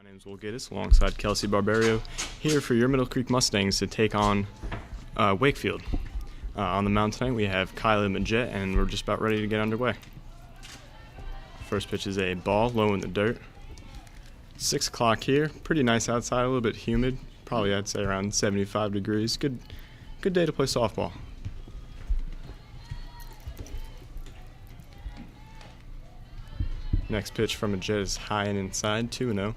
name's Will Giddis, alongside Kelsey Barbario, here for your Middle Creek Mustangs to take on Wakefield. On the mound tonight, we have Kylie Majet, and we're just about ready to get underway. First pitch is a ball, low in the dirt. 6 o'clock here, pretty nice outside, a little bit humid, probably I'd say around 75 degrees. Good day to play softball. Next pitch from Majet is high and inside, 2-0.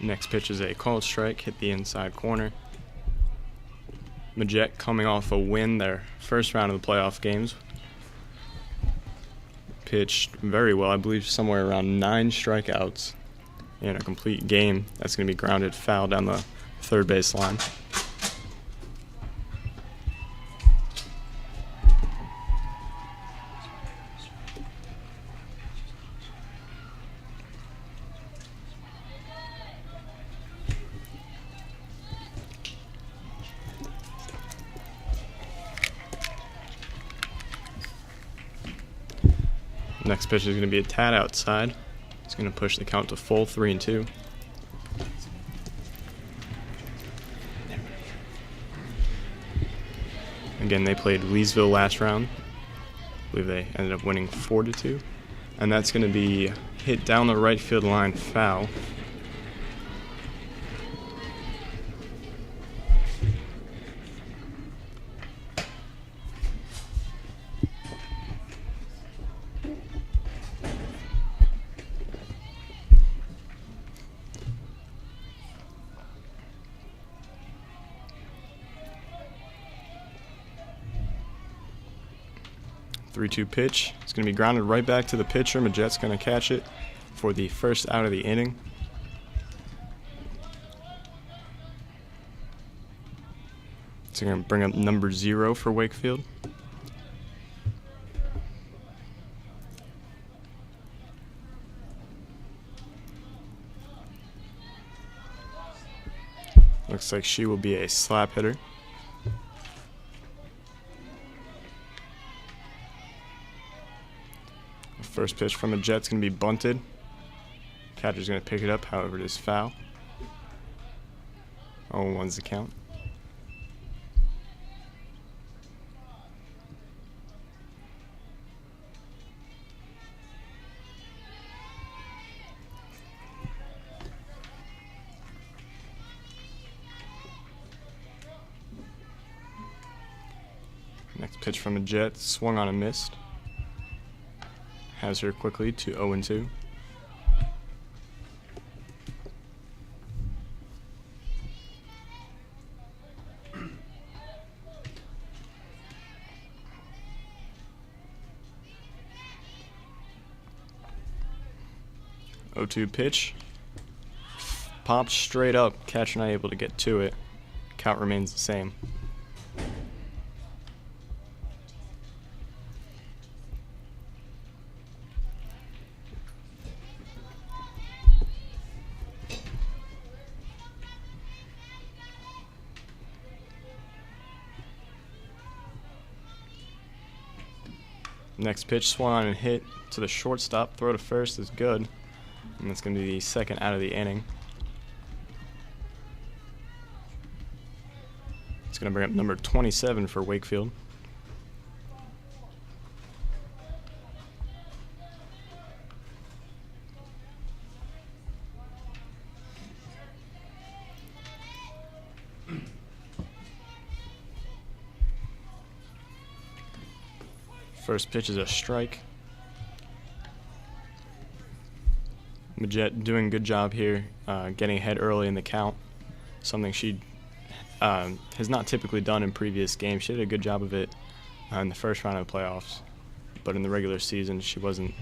Next pitch is a called strike, hit the inside corner. Majet coming off a win their first round of the playoff games. Pitched very well, I believe somewhere around 9 strikeouts in a complete game. That's going to be grounded foul down the third base line. Next pitch is going to be a tad outside. It's going to push the count to full 3-2. Again, they played Leesville last round. I believe they ended up winning 4-2. And that's going to be hit down the right field line, foul. Three-two pitch. It's going to be grounded right back to the pitcher. Majet's going to catch it for the first out of the inning. It's going to bring up number 0 for Wakefield. Looks like she will be a slap hitter. First pitch from Majet's going to be bunted. Catcher's going to pick it up, however it is foul. 0-1's the count. Next pitch from Majet, swung on and missed. Has her quickly to 0-2. Pitch. Pops straight up. Catcher not able to get to it. Count remains the same. Next pitch, swung on and hit to the shortstop. Throw to first is good. And that's going to be the second out of the inning. It's going to bring up number 27 for Wakefield. First pitch is a strike. Majet doing a good job here, getting ahead early in the count, something she has not typically done in previous games. She did a good job of it in the first round of the playoffs, but in the regular season she wasn't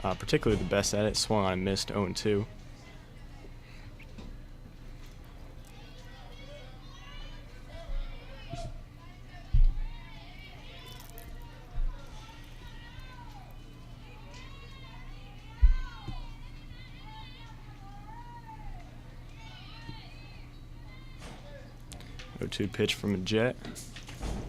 particularly the best at it. Swung on and missed, 0-2. 0-2 pitch from a Jet.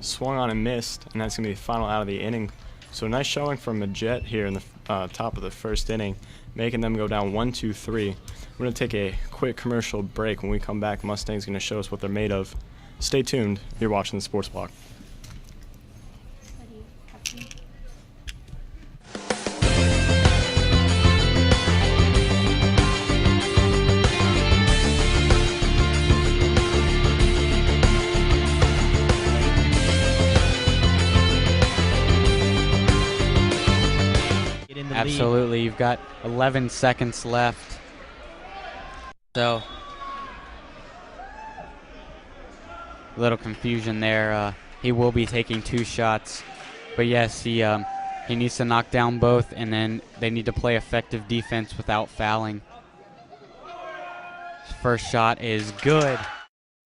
Swung on and missed, and that's going to be the final out of the inning. So nice showing from a Jet here in the top of the first inning, making them go down 1-2-3. We're going to take a quick commercial break. When we come back, Mustangs going to show us what they're made of. Stay tuned. You're watching the Sports Block. Absolutely. You've got 11 seconds left. So, a little confusion there. He will be taking 2 shots. But yes, he needs to knock down both, and then they need to play effective defense without fouling. His first shot is good.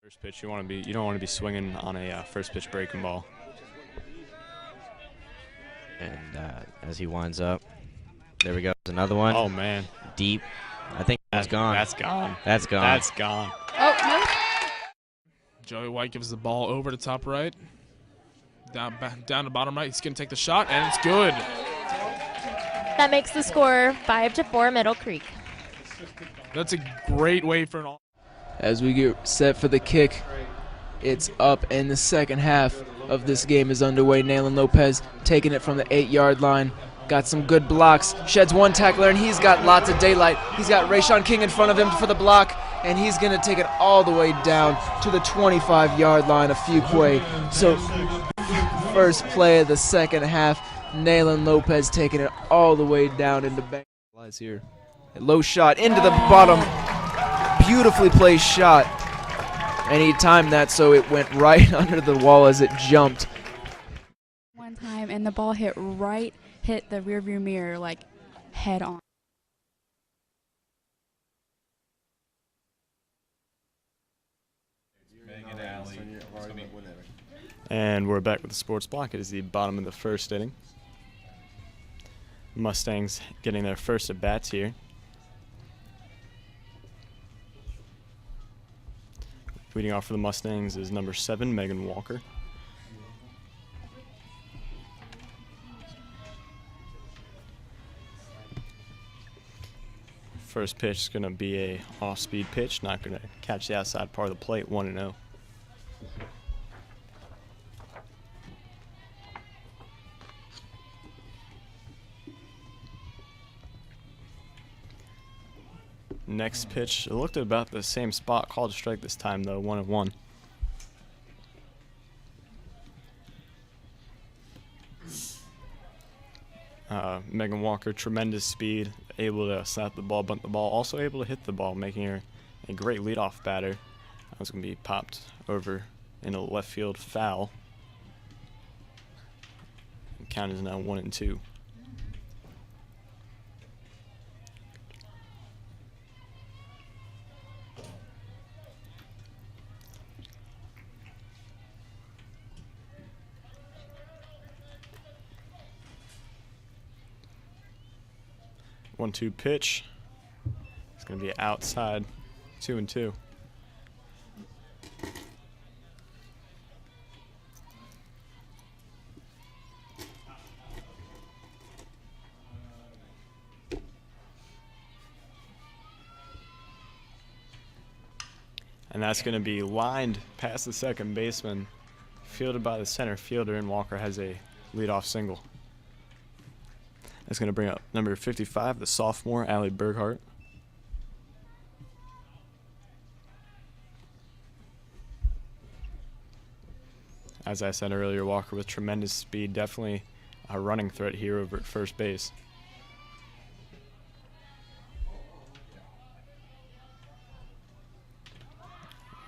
First pitch, you don't want to be swinging on a first pitch breaking ball. And as he winds up, there we go. Another one. Oh, man. Deep. I think that's gone. That's gone. That's gone. That's gone. Oh, no. Joey White gives the ball over to top right. Down to bottom right. He's going to take the shot, and it's good. That makes the score 5-4 Middle Creek. That's a great way for an all. As we get set for the kick, it's up, and the second half of this game is underway. Nayland Lopez taking it from the 8-yard line. Got some good blocks. Sheds one tackler, and he's got lots of daylight. He's got Rayshawn King in front of him for the block, and he's going to take it all the way down to the 25-yard line of Fuquay. So first play of the second half, Nayland Lopez taking it all the way down into bank. Here. A low shot into the bottom. Beautifully placed shot. And he timed that so it went right under the wall as it jumped. One time, and the ball hit the rearview mirror, like, head on. And we're back with the Sports Block. It is the bottom of the first inning. Mustangs getting their first at bats here. Leading off for the Mustangs is number 7, Megan Walker. First pitch is going to be a off-speed pitch, not going to catch the outside part of the plate, 1-0. Next pitch, it looked at about the same spot, called a strike this time though, 1-1. Megan Walker, tremendous speed, able to slap the ball, bunt the ball, also able to hit the ball, making her a great leadoff batter. That was going to be popped over in a left field foul. The count is now 1-2. One-two pitch. It's going to be outside, 2-2. And that's going to be lined past the second baseman, fielded by the center fielder, and Walker has a leadoff single. That's going to bring up number 55, the sophomore, Allie Berghardt. As I said earlier, Walker with tremendous speed, definitely a running threat here over at first base.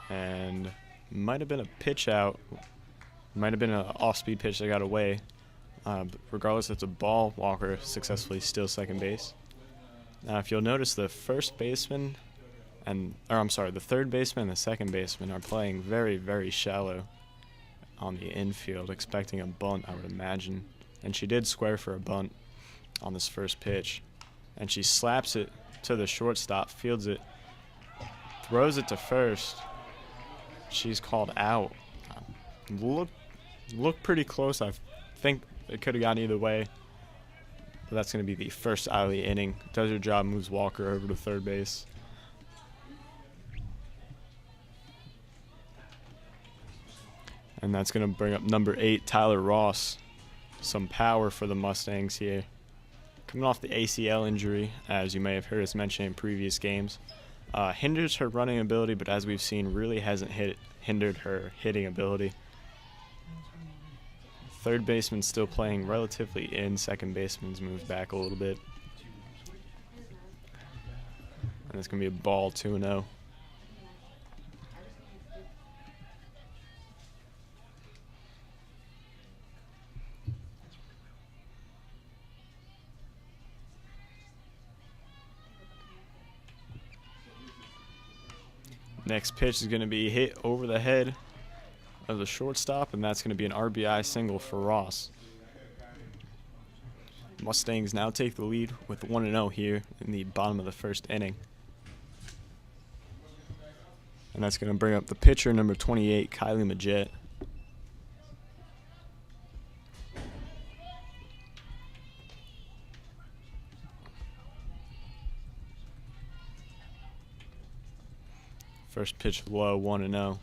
And might have been a pitch out, might have been an off-speed pitch that got away. Regardless, it's a ball. Walker successfully steals second base. Now, if you'll notice, the first baseman the third baseman and the second baseman are playing very, very shallow on the infield, expecting a bunt, I would imagine. And she did square for a bunt on this first pitch. And she slaps it to the shortstop, fields it, throws it to first. She's called out. Look pretty close. I think it could have gone either way. But that's going to be the first out of the inning. Does her job, moves Walker over to third base. And that's going to bring up number 8, Tyler Ross. Some power for the Mustangs here. Coming off the ACL injury, as you may have heard us mention in previous games. Hinders her running ability, but as we've seen, really hasn't hindered her hitting ability. Third baseman still playing relatively in. Second baseman's moved back a little bit. And it's going to be a ball, 2-0. Next pitch is going to be hit over the head of the shortstop, and that's going to be an RBI single for Ross. Mustangs now take the lead with 1-0 here in the bottom of the first inning. And that's going to bring up the pitcher, number 28, Kylie Majette. First pitch low, 1-0.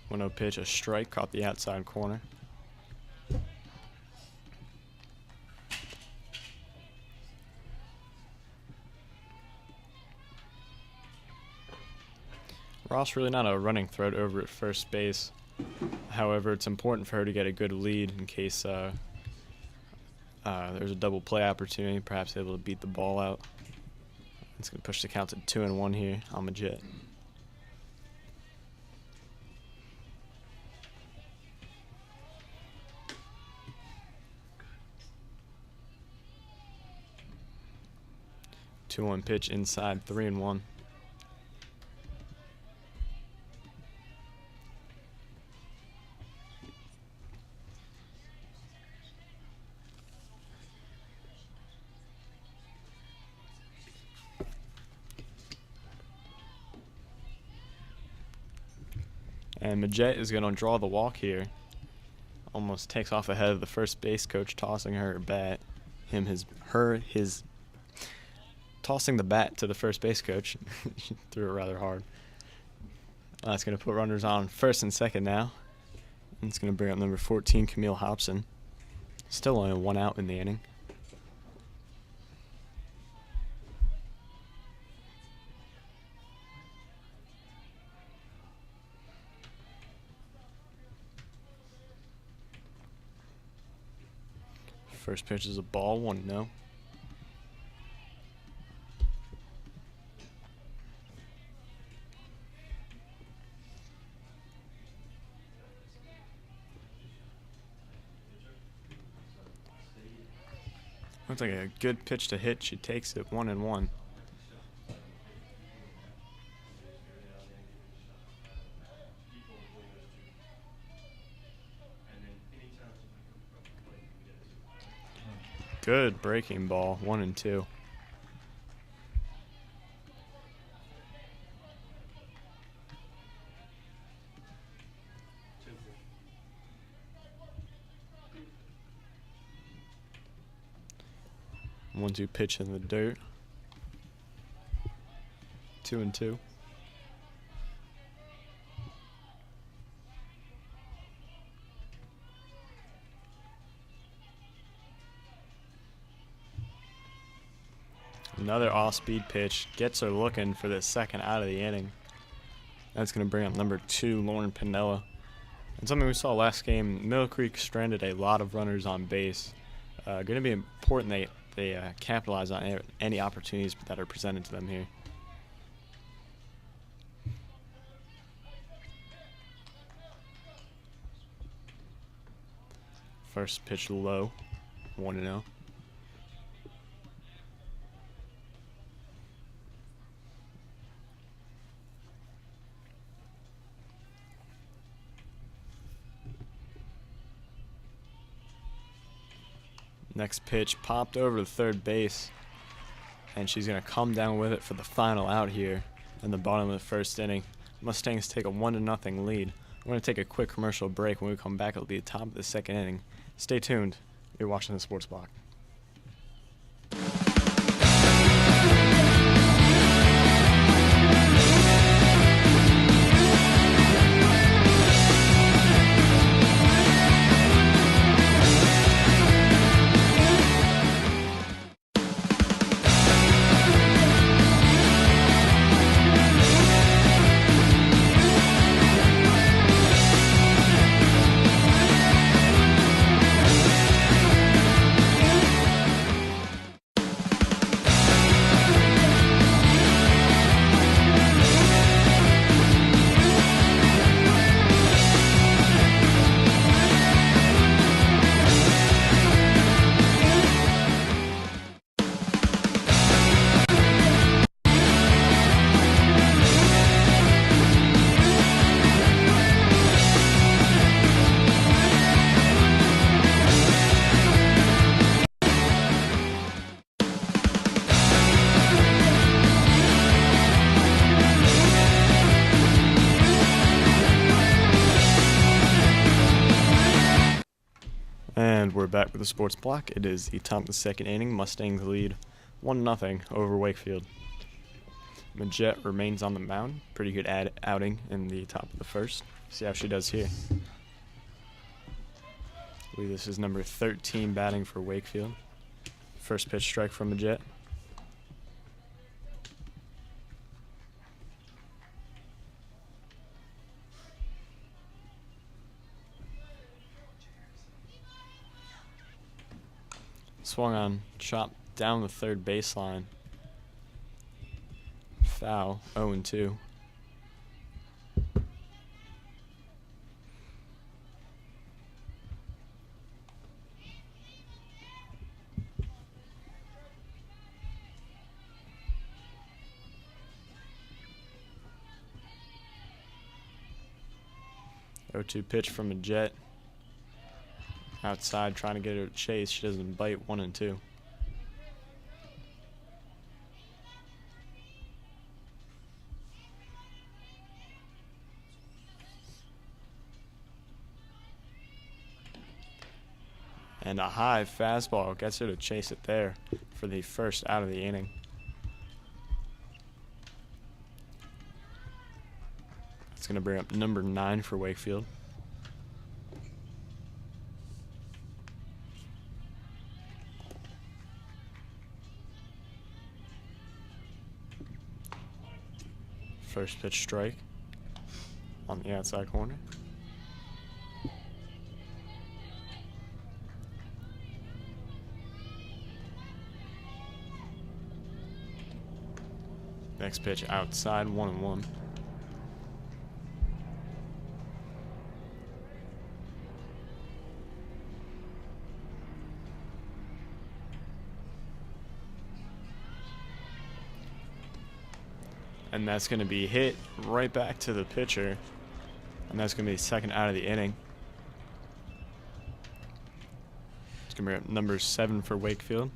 One-0 pitch, a strike, caught the outside corner. Ross really not a running threat over at first base. However, it's important for her to get a good lead in case there's a double play opportunity, perhaps able to beat the ball out. It's going to push the count to 2-1 here on Majette. Two-one pitch inside, 3-1. And Majette is going to draw the walk here. Almost takes off ahead of the first base coach, tossing her bat. Tossing the bat to the first base coach. She threw it rather hard. That's going to put runners on first and second now. And it's going to bring up number 14, Camille Hobson. Still only 1 out in the inning. First pitch is a ball, 1-0. Looks like a good pitch to hit. She takes it, 1-1. Good breaking ball, 1-2. One-two pitch in the dirt. 2-2. Another off-speed pitch gets her looking for the second out of the inning. That's going to bring up number 2, Lauren Pinella. And something we saw last game, Mill Creek stranded a lot of runners on base. Going to be important they capitalize on any opportunities that are presented to them here. First pitch low, 1-0. Next pitch popped over to third base, and she's going to come down with it for the final out here in the bottom of the first inning. Mustangs take a 1-0 lead. We're going to take a quick commercial break. When we come back, it'll be the top of the second inning. Stay tuned. You're watching the Sports Block. And we're back with the Sports Block. It is the top of the second inning. Mustangs lead 1-0 over Wakefield. Majette remains on the mound. Pretty good outing in the top of the first. See how she does here. I believe this is number 13 batting for Wakefield. First pitch strike from Majette. Swung on, chopped down the third baseline. Foul, 0-2. Pitch from a Jet. Outside, trying to get her to chase. She doesn't bite. 1-2. And a high fastball gets her to chase it there for the first out of the inning. It's going to bring up number 9 for Wakefield. First pitch strike on the outside corner. Next pitch outside, 1-1. And that's going to be hit right back to the pitcher. And that's going to be the second out of the inning. It's going to be number 7 for Wakefield.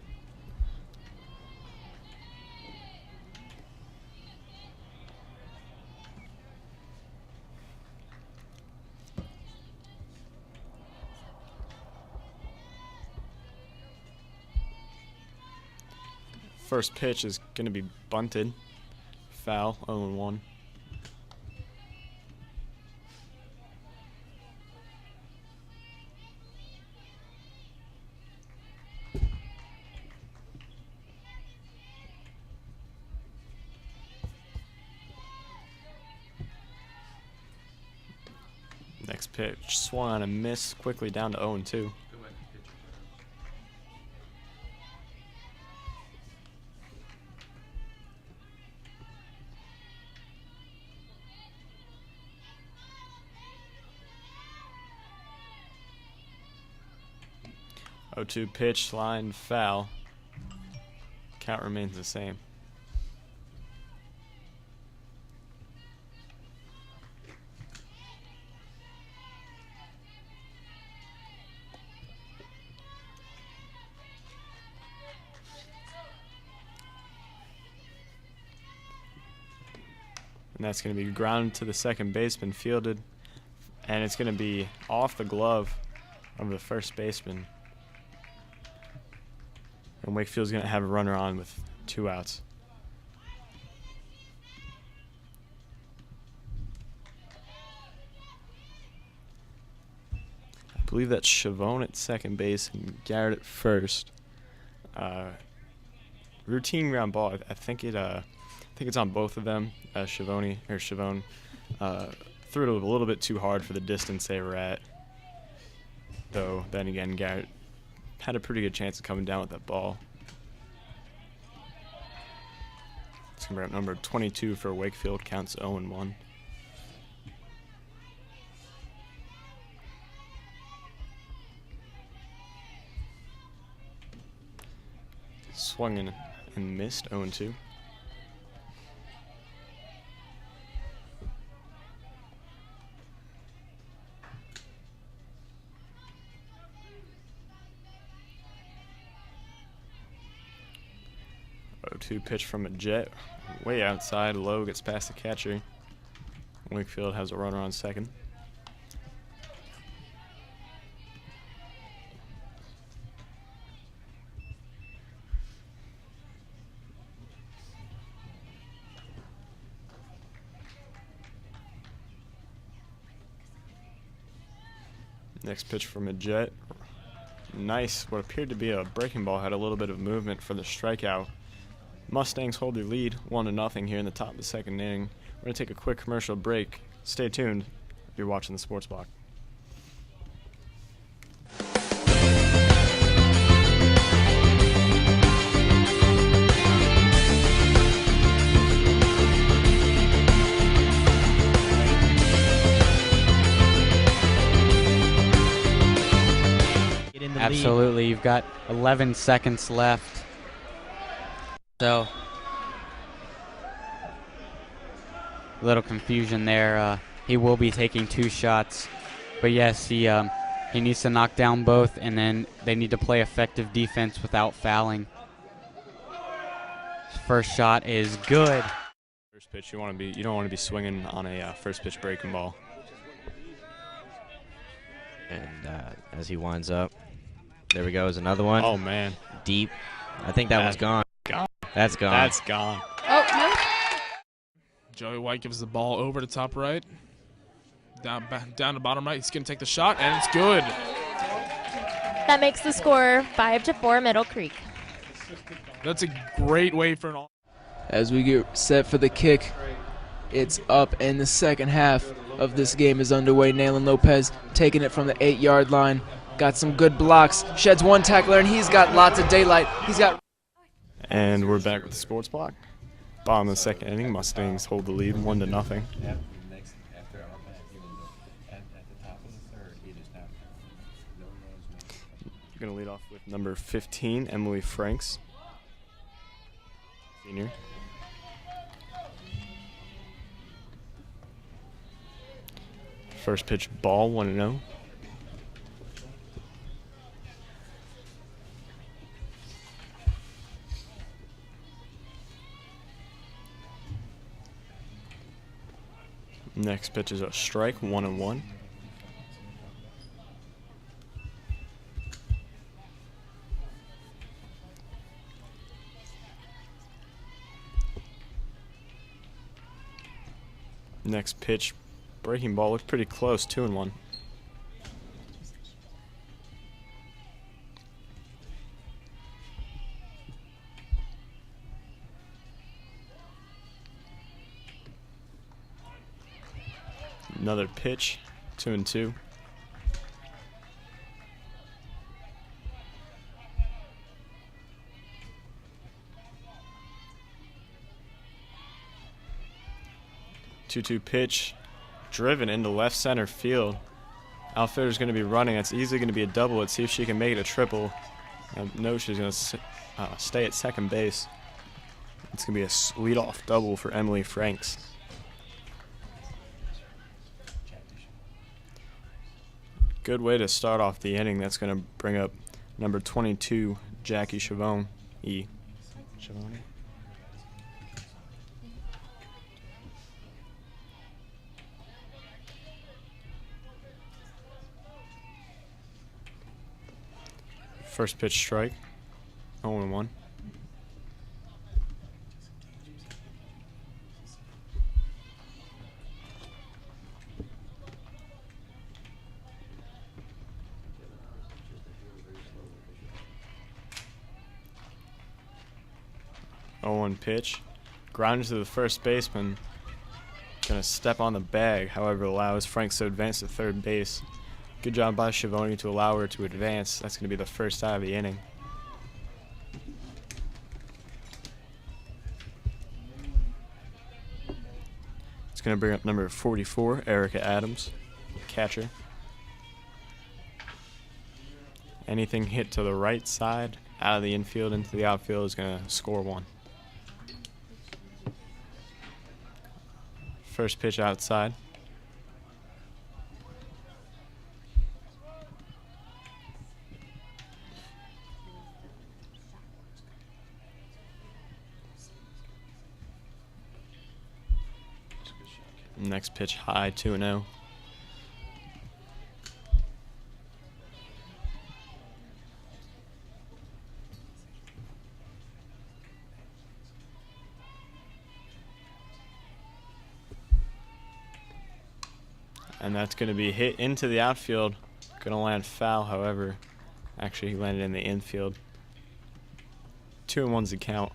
First pitch is going to be bunted. Foul, 0-1. Next pitch, swung on a miss, quickly down to 0-2. 0-2 pitch, line, foul. Count remains the same. And that's going to be grounded to the second baseman, fielded. And it's going to be off the glove of the first baseman. And Wakefield's going to have a runner on with 2 outs. I believe that's Chavone at second base and Garrett at first. Routine ground ball. I think it's on both of them. Chavone threw it a little bit too hard for the distance they were at. Though then again, Garrett had a pretty good chance of coming down with that ball. It's going to bring up number 22 for Wakefield. Counts 0-1. Swung and missed, 0-2. Pitch from a jet, way outside, low, gets past the catcher. Wakefield has a runner on second. Next pitch from a jet. Nice, what appeared to be a breaking ball, had a little bit of movement for the strikeout. Mustangs hold their lead 1-0 here in the top of the second inning. We're going to take a quick commercial break. Stay tuned if you're watching the Sports Block. Absolutely. You've got 11 seconds left. So, a little confusion there. He will be taking 2 shots. But yes, he needs to knock down both, and then they need to play effective defense without fouling. His first shot is good. First pitch, you don't want to be swinging on a first pitch breaking ball. And as he winds up, there we go, is another one. Oh man, deep. I think that one's gone. That's gone. That's gone. Oh, no. Joey White gives the ball over to top right. Down to bottom right. He's going to take the shot, and it's good. That makes the score 5-4 Middle Creek. That's a great way for an all. As we get set for the kick, it's up, and the second half of this game is underway. Nayland Lopez taking it from the 8-yard line. Got some good blocks. Sheds one tackler, and he's got lots of daylight. And we're back with the Sports Block. Bottom of the second inning, Mustangs hold the lead 1-0. You're going to lead off with number 15, Emily Franks, senior. First pitch, ball, 1-0. Next pitch is a strike, 1-1. Next pitch, breaking ball, looked pretty close, 2-1. Another pitch, 2-2. Two-two pitch, driven into left center field. Outfielder's going to be running. It's easily going to be a double. Let's see if she can make it a triple. I know she's going to stay at second base. It's going to be a leadoff double for Emily Franks. Good way to start off the inning. That's going to bring up number 22, Jackie Chavone. Chavone. First pitch strike. 0-1. Pitch. Grounded to the first baseman. Gonna step on the bag, however, allows Franks to advance to third base. Good job by Schiavone to allow her to advance. That's gonna be the first out of the inning. It's gonna bring up number 44, Erica Adams, catcher. Anything hit to the right side, out of the infield into the outfield, is gonna score one. First pitch outside. Next pitch high, 2-0. And that's going to be hit into the outfield. Going to land foul, however. Actually, he landed in the infield. 2-1's the count.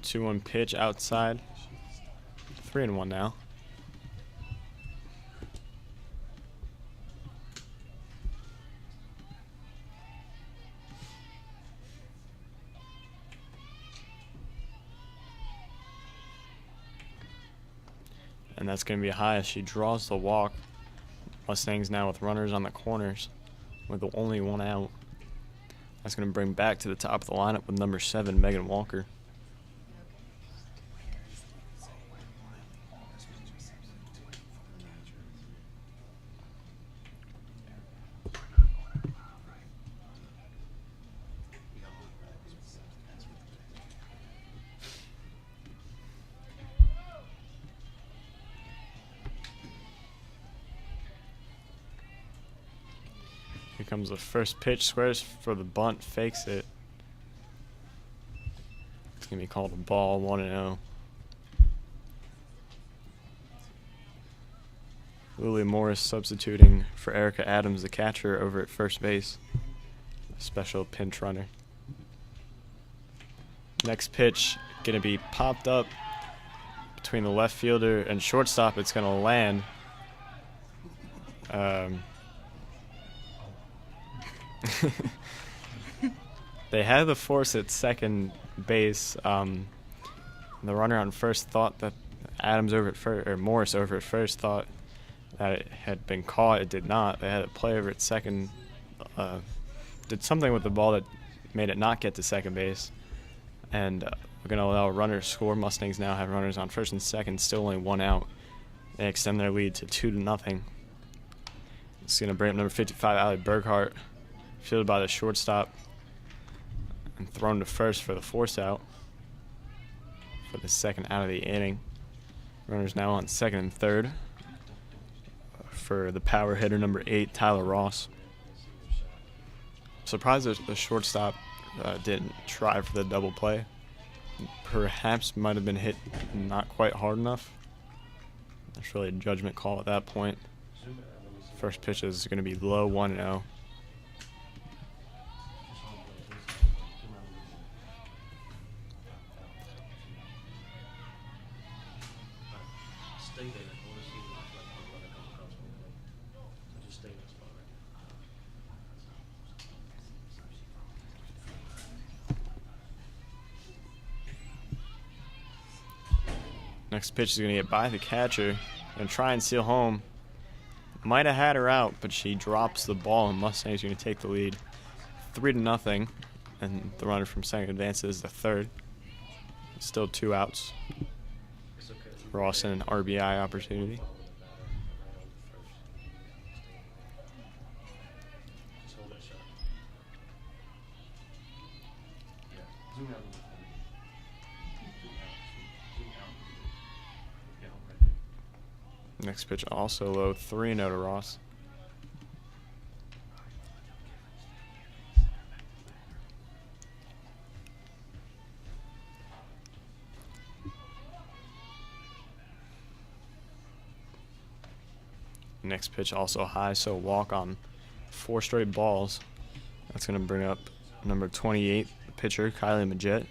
2-1 pitch outside. 3-1 now. And that's going to be high as she draws the walk. Mustangs now with runners on the corners with only one out. That's going to bring back to the top of the lineup with number 7, Megan Walker. Here comes the first pitch, squares for the bunt, fakes it. It's going to be called a ball, 1-0. Lily Morris substituting for Erica Adams, the catcher, over at first base. A special pinch runner. Next pitch, going to be popped up between the left fielder and shortstop. It's going to land. They had the force at second base. The runner on first thought that Adams over at first, or Morris over at first, thought that it had been caught. It did not. They had a play over at second. Did something with the ball that made it not get to second base. And we're going to allow a runner to score. Mustangs now have runners on first and second, still only one out. They extend their lead to 2-0. It's going to bring up number 55, Allie Berghardt, fielded by the shortstop and thrown to first for the force out for the second out of the inning. Runners now on second and third for the power hitter, number 8, Tyler Ross. Surprised that the shortstop didn't try for the double play. Perhaps might have been hit not quite hard enough. That's really a judgment call at that point. First pitch is going to be low, 1-0. Next pitch is going to get by the catcher and try and steal home. Might have had her out, but she drops the ball, and Mustangs are going to take the lead 3-0. And the runner from second advances to third. Still 2 outs. Ross an RBI opportunity. Next pitch also low, 3-0 to Ross. Next pitch also high, so walk on 4 straight balls. That's going to bring up number 28 pitcher, Kylie Majette.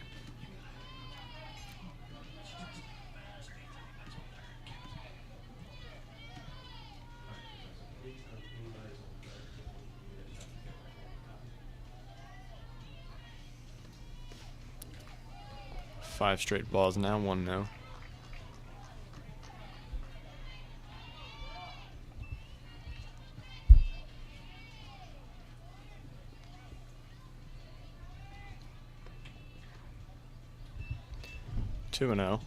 Five straight balls now, 1-0. Two and 0.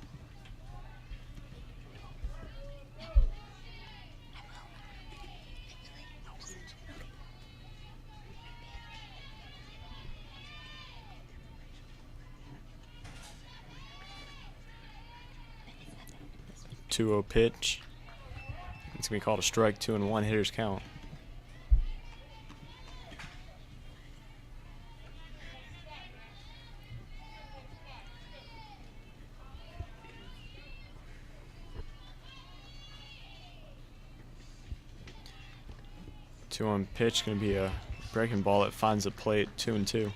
Two-0 pitch. It's gonna be called a strike. 2-1 hitters count. Two-1 pitch, gonna be a breaking ball that finds the plate. 2-2.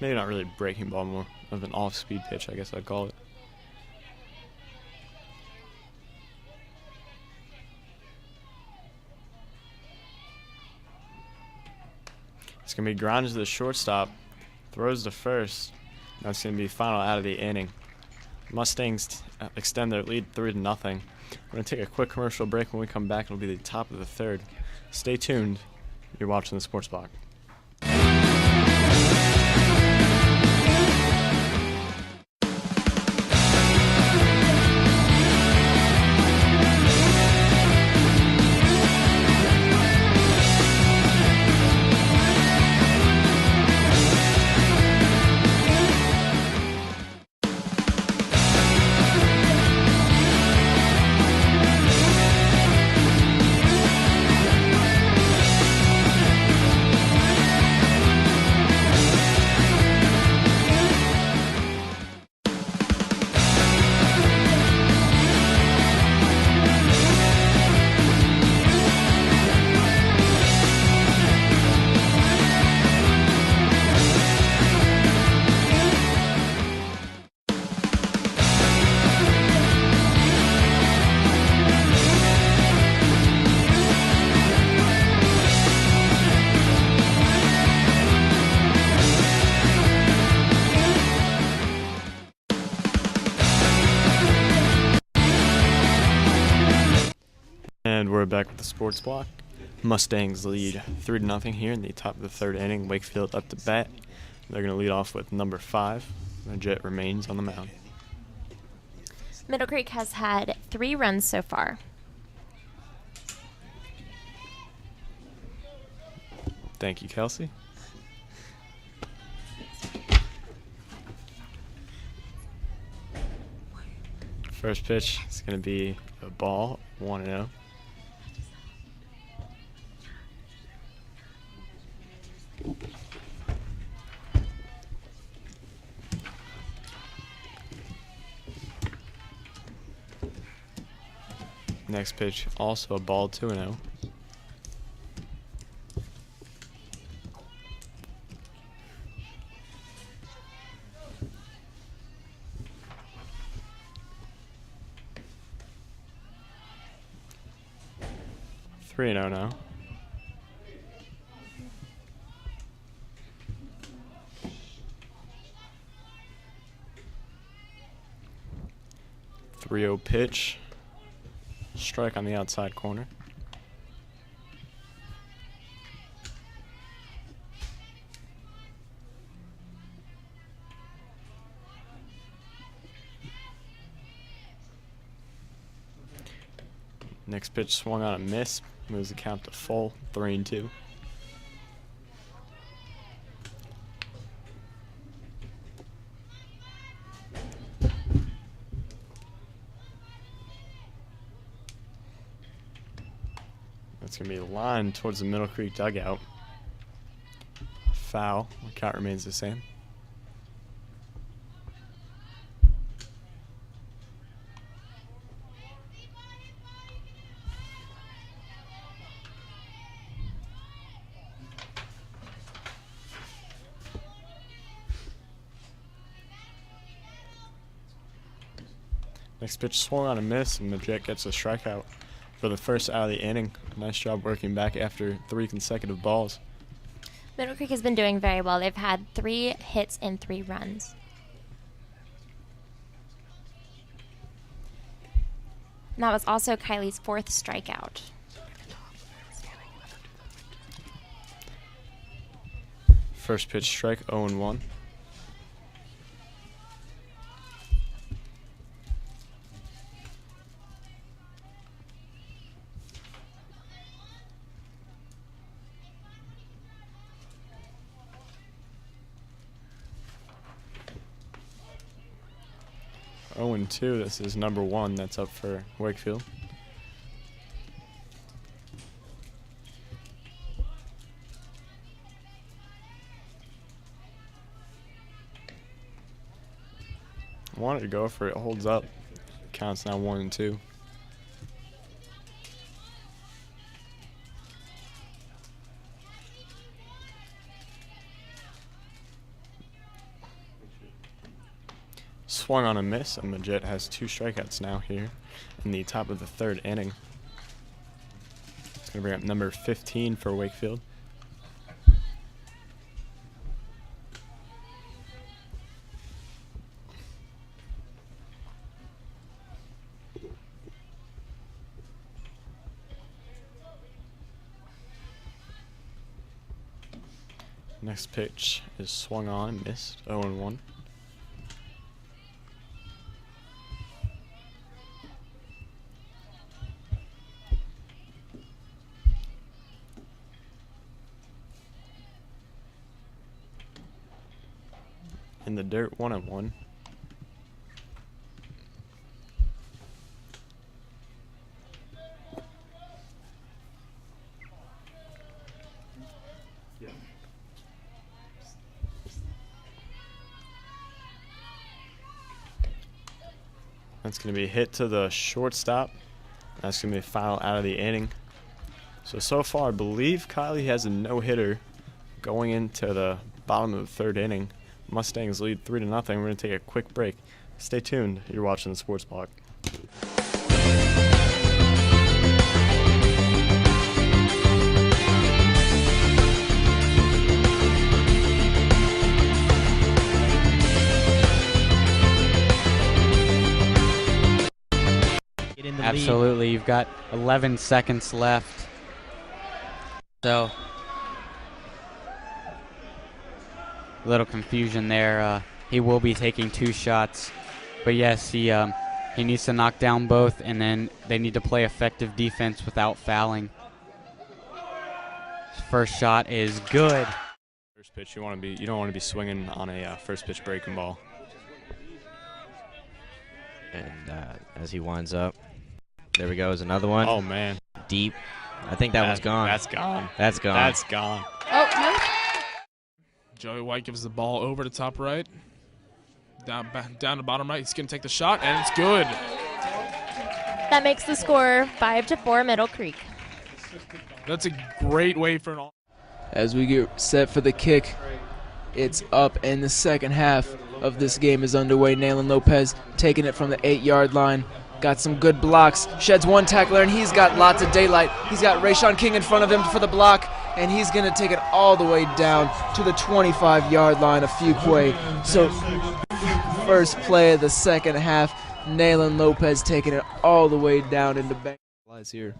Maybe not really breaking ball, more of an off-speed pitch, I guess I'd call it. It's going to be grounded to the shortstop, throws to first. That's going to be final out of the inning. Mustangs extend their lead 3-0. We're going to take a quick commercial break. When we come back, it'll be the top of the third. Stay tuned. You're watching the Sports Block. And we're back with the Sports Block. Mustangs lead 3-0 here in the top of the third inning. Wakefield up to bat. They're going to lead off with number 5. Jet remains on the mound. Middle Creek has had 3 runs so far. Thank you, Kelsey. First pitch is going to be a ball, 1-0. Next pitch, also a ball, 2-0. Three and 0 now. Three-0 pitch. Strike on the outside corner. Next pitch swung on a miss, moves the count to full, 3-2. That's going to be a line towards the Middle Creek dugout. Foul. The count remains the same. Next pitch swung on a miss, and the Jet gets a strikeout for the first out of the inning. Nice job working back after 3 consecutive balls. Middle Creek has been doing very well. They've had 3 hits and 3 runs. And that was also Kylie's 4th strikeout. First pitch strike, 0-1. Oh, and 2. This is number 1 that's up for Wakefield. Wanted to go for it, holds up. Counts now 1-2. Swung on a miss, and the Jet has 2 strikeouts now here in the top of the 3rd inning. It's going to bring up number 15 for Wakefield. Next pitch is swung on, missed, 0-1. In the dirt, 1-1. That's going to be hit to the shortstop. That's going to be a foul out of the inning. So far, I believe Kylie has a no-hitter going into the bottom of the 3rd inning. Mustangs lead 3-0. We're going to take a quick break. Stay tuned. You're watching the Sports Block. Absolutely. You've got 11 seconds left. So, a little confusion there. He will be taking 2 shots. But yes, he needs to knock down both, and then they need to play effective defense without fouling. First shot is good. First pitch, you don't want to be swinging on a first pitch breaking ball. And as he winds up, there we go. Is another one. Oh man, deep. I think that one's gone. That's gone. That's gone. That's gone. Oh, no. Joey White gives the ball over to top right. Down to bottom right. He's going to take the shot, and it's good. That makes the score 5-4 Middle Creek. That's a great way for an all. As we get set for the kick, it's up, and the second half of this game is underway. Nayland Lopez taking it from the 8-yard line. Got some good blocks. Sheds one tackler, and he's got lots of daylight. He's got Rayshawn King in front of him for the block, and he's going to take it all the way down to the 25-yard line of Fuquay. So first play of the second half, Nayland Lopez taking it all the way down into bank. Here.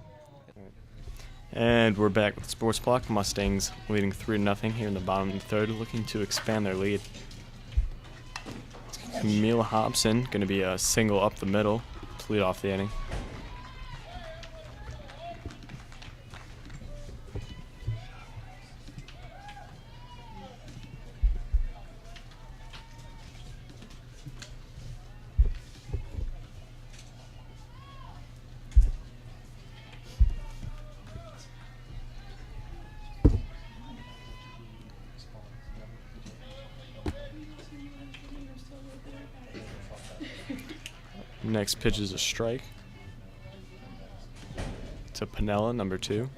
And we're back with Sports Block. Mustangs leading 3-0 here in the bottom of the 3rd, looking to expand their lead. Camille Hobson going to be a single up the middle to lead off the inning. Next pitch is a strike to Pinella, number 2.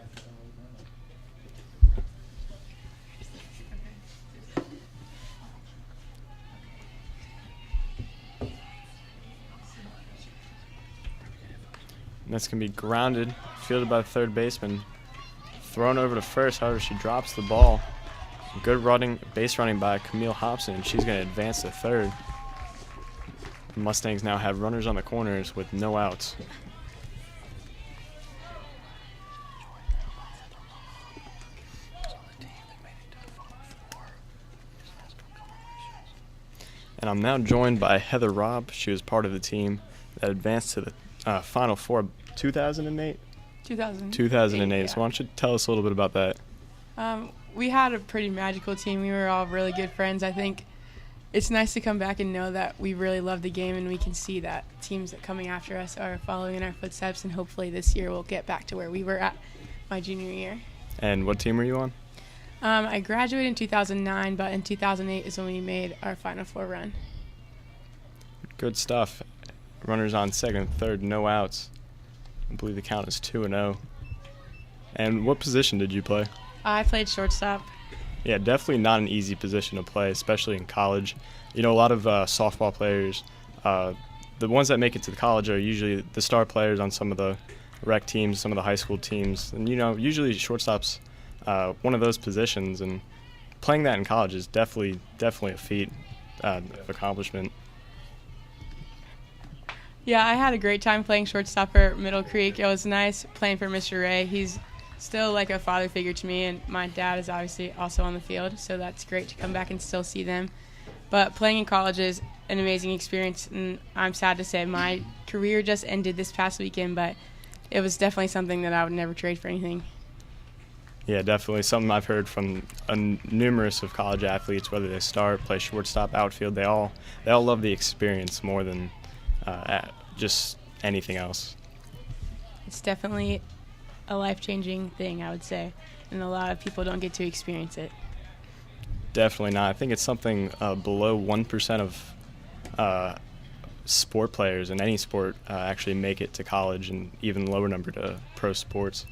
And that's going to be grounded, fielded by the third baseman. Thrown over to first, however, she drops the ball. Good base running by Camille Hobson, and she's going to advance to third. The Mustangs now have runners on the corners with no outs. And I'm now joined by Heather Robb. She was part of the team that advanced to the Final Four 2008? 2008. Yeah. So why don't you tell us a little bit about that? We had a pretty magical team. We were all really good friends. I think it's nice to come back and know that we really love the game, and we can see that teams that coming after us are following in our footsteps, and hopefully this year we'll get back to where we were at my junior year. And what team were you on? I graduated in 2009, but in 2008 is when we made our Final Four run. Good stuff. Runners on second, third, no outs. I believe the count is 2-0. And what position did you play? I played shortstop. Yeah, definitely not an easy position to play, especially in college. You know, a lot of softball players, the ones that make it to the college are usually the star players on some of the rec teams, some of the high school teams. And, you know, usually shortstop's one of those positions. And playing that in college is definitely a feat of accomplishment. Yeah, I had a great time playing shortstop for Middle Creek. It was nice playing for Mr. Ray. He's still like a father figure to me, and my dad is obviously also on the field, so that's great to come back and still see them. But playing in college is an amazing experience, and I'm sad to say my career just ended this past weekend, but it was definitely something that I would never trade for anything. Yeah, definitely something I've heard from numerous of college athletes, whether they start, play shortstop, outfield, they all love the experience more than just anything else. It's definitely a life-changing thing, I would say, and a lot of people don't get to experience it. Definitely not. I think it's something below 1% of sport players in any sport actually make it to college, and even lower number to pro sports.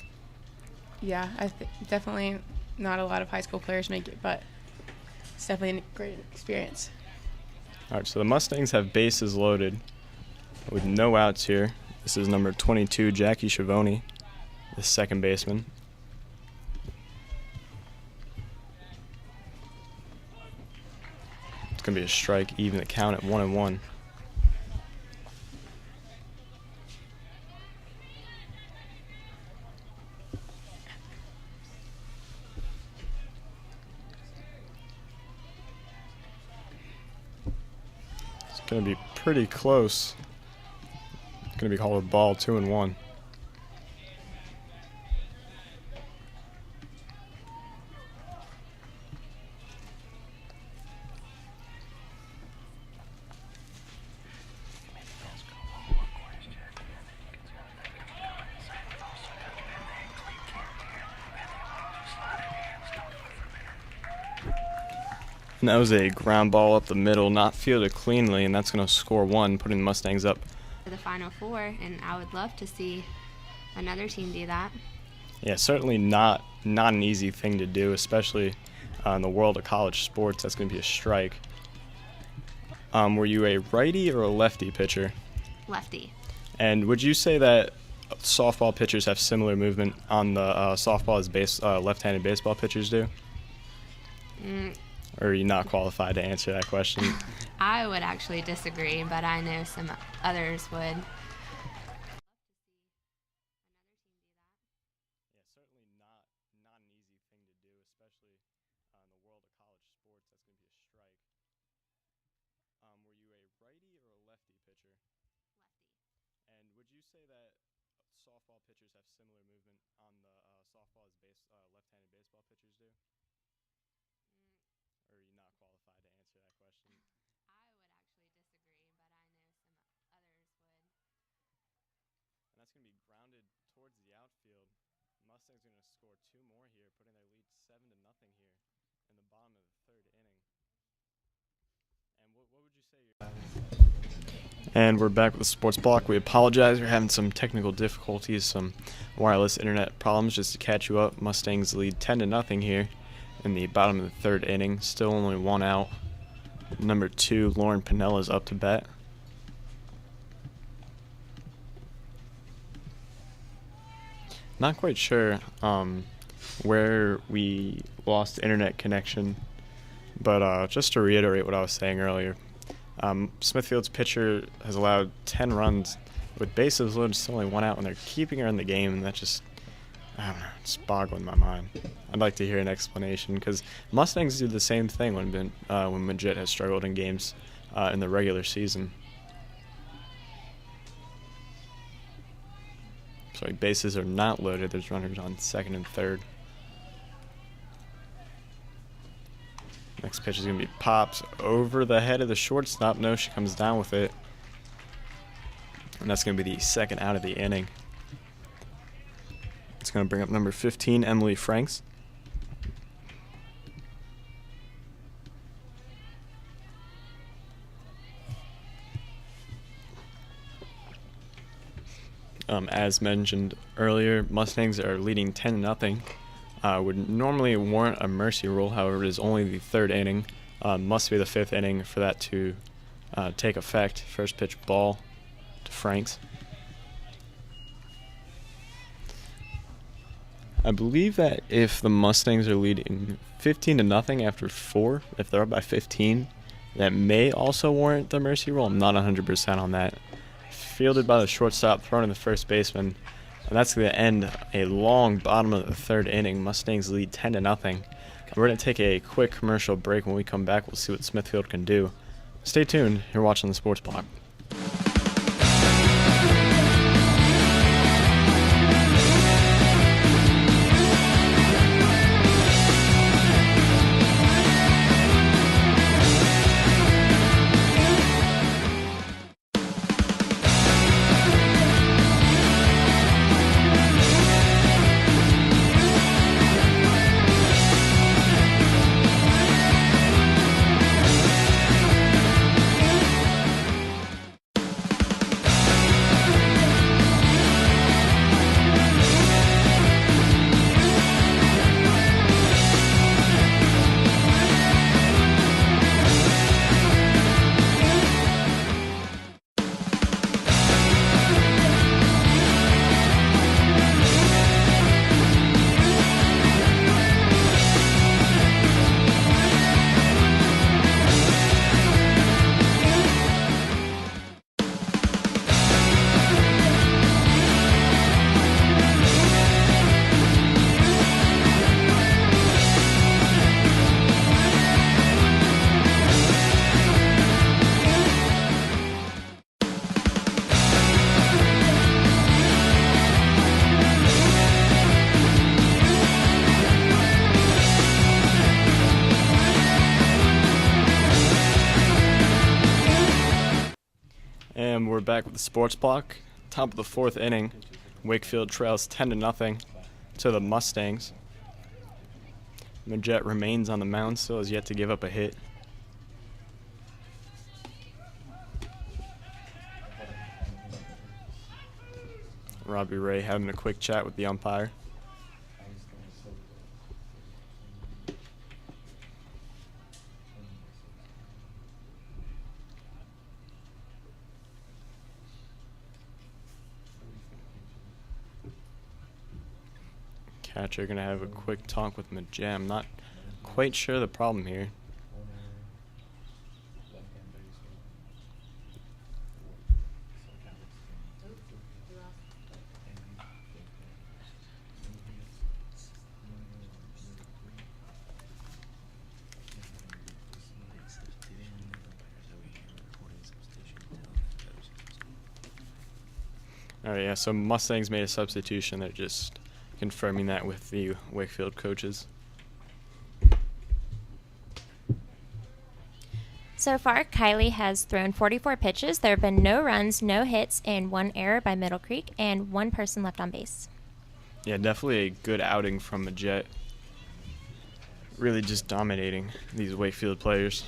Yeah, definitely not a lot of high school players make it, but it's definitely a great experience. All right, so the Mustangs have bases loaded with no outs here. This is number 22, Jackie Schiavone, the second baseman. It's going to be a strike, even the count at 1-1. It's going to be pretty close. It's going to be called a ball, 2-1. And that was a ground ball up the middle, not fielded cleanly, and that's going to score 1, putting the Mustangs up. For the Final Four, and I would love to see another team do that. Yeah, certainly not an easy thing to do, especially in the world of college sports. That's going to be a strike. Were you a righty or a lefty pitcher? Lefty. And would you say that softball pitchers have similar movement on the softball as left-handed baseball pitchers do? Or are you not qualified to answer that question? I would actually disagree, but I know some others would. Yeah, certainly not an easy thing to do, especially in the world of college sports. That's going to be a strike. Were you a righty or a lefty pitcher? Lefty. And would you say that softball pitchers have similar movement on the softball as left-handed baseball pitchers do? Or are you not qualified to answer that question? I would actually disagree, but I know some others would. And that's going to be grounded towards the outfield. Mustangs are going to score 2 more here, putting their lead 7-0 here in the bottom of the 3rd inning. And what would you say? And we're back with the sports block. We apologize. We're having some technical difficulties, some wireless internet problems. Just to catch you up, Mustangs lead 10-0 here in the bottom of the third inning. Still only one out. Number 2, Lauren Pinella, is up to bat. Not quite sure where we lost internet connection, but just to reiterate what I was saying earlier, Smithfield's pitcher has allowed 10 runs with bases loaded, still only one out, and they're keeping her in the game, and that just, I don't know, it's boggling my mind. I'd like to hear an explanation, because Mustangs do the same thing when Majit has struggled in games in the regular season. Sorry, bases are not loaded. There's runners on second and third. Next pitch is going to be pops over the head of the shortstop. No, she comes down with it. And that's going to be the second out of the inning. It's going to bring up number 15, Emily Franks. As mentioned earlier, Mustangs are leading 10-0. Would normally warrant a mercy rule, however, it is only the third inning. Must be the fifth inning for that to take effect. First pitch ball to Franks. I believe that if the Mustangs are leading 15-0 after 4, if they're up by 15, that may also warrant the mercy rule. I'm not 100% on that. Fielded by the shortstop, thrown in the first baseman. And that's going to end a long bottom of the third inning. Mustangs lead 10-0. We're going to take a quick commercial break. When we come back, we'll see what Smithfield can do. Stay tuned. You're watching the Sports Block. And we're back with the Sports Block. Top of the fourth inning. Wakefield trails 10-0 to the Mustangs. Majette remains on the mound, still has yet to give up a hit. Robbie Ray having a quick chat with the umpire. Catcher going to have a quick talk with Majette. I'm not quite sure the problem here. Alright, yeah, so Mustangs made a substitution. They're just confirming that with the Wakefield coaches. So far, Kylie has thrown 44 pitches. There have been no runs, no hits, and 1 error by Middle Creek, and 1 person left on base. Yeah, definitely a good outing from Majette. Really just dominating these Wakefield players.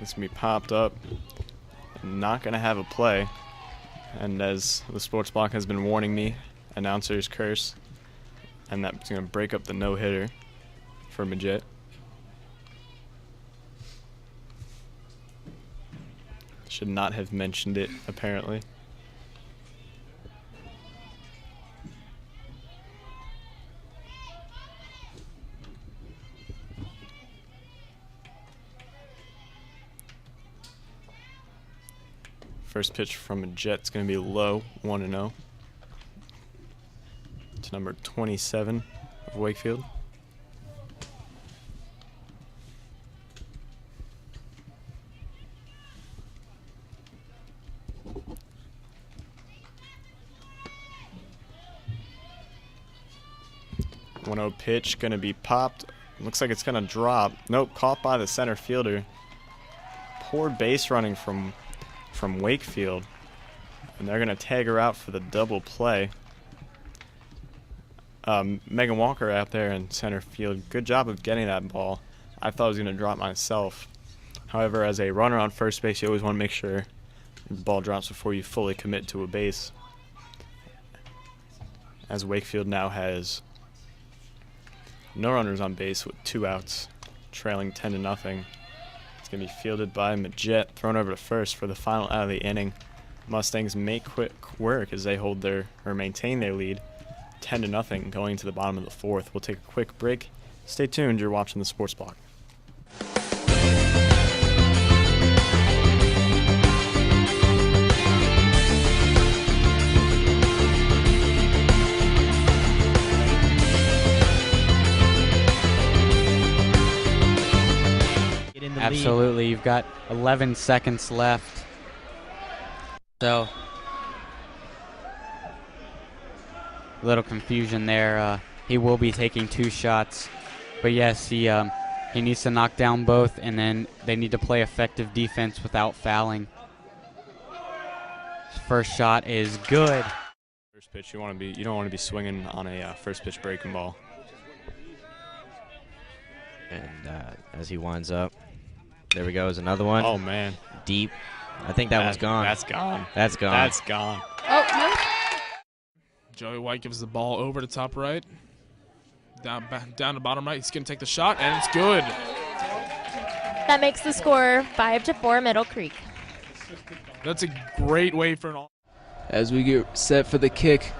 It's going to be popped up. Not going to have a play. And as the sports block has been warning me, announcer's curse. And that's going to break up the no-hitter for Majette. Should not have mentioned it, apparently. First pitch from Majette is going to be low, 1-0. To number 27 of Wakefield. Pitch going to be popped. Looks like it's going to drop. Nope, caught by the center fielder. Poor base running from Wakefield. And they're going to tag her out for the double play. Megan Walker out there in center field. Good job of getting that ball. I thought it was going to drop myself. However, as a runner on first base, you always want to make sure the ball drops before you fully commit to a base. As Wakefield now has no runners on base with 2 outs, trailing 10-0. It's going to be fielded by Majette, thrown over to first for the final out of the inning. Mustangs make quick work as they maintain their lead, 10-0, going to the bottom of the 4th. We'll take a quick break. Stay tuned. You're watching the Sports Block. Absolutely. You've got 11 seconds left. So, a little confusion there. He will be taking 2 shots. But yes, he needs to knock down both, and then they need to play effective defense without fouling. His first shot is good. First pitch, you don't want to be swinging on a first pitch breaking ball. And as he winds up, there we go. Is another one. Oh man, deep. I think that one's gone. That's gone. That's gone. That's gone. Oh, no. Joey White gives the ball over to top right. Down to bottom right. He's going to take the shot, and it's good. That makes the score 5-4 Middle Creek. That's a great way for an all. As we get set for the kick,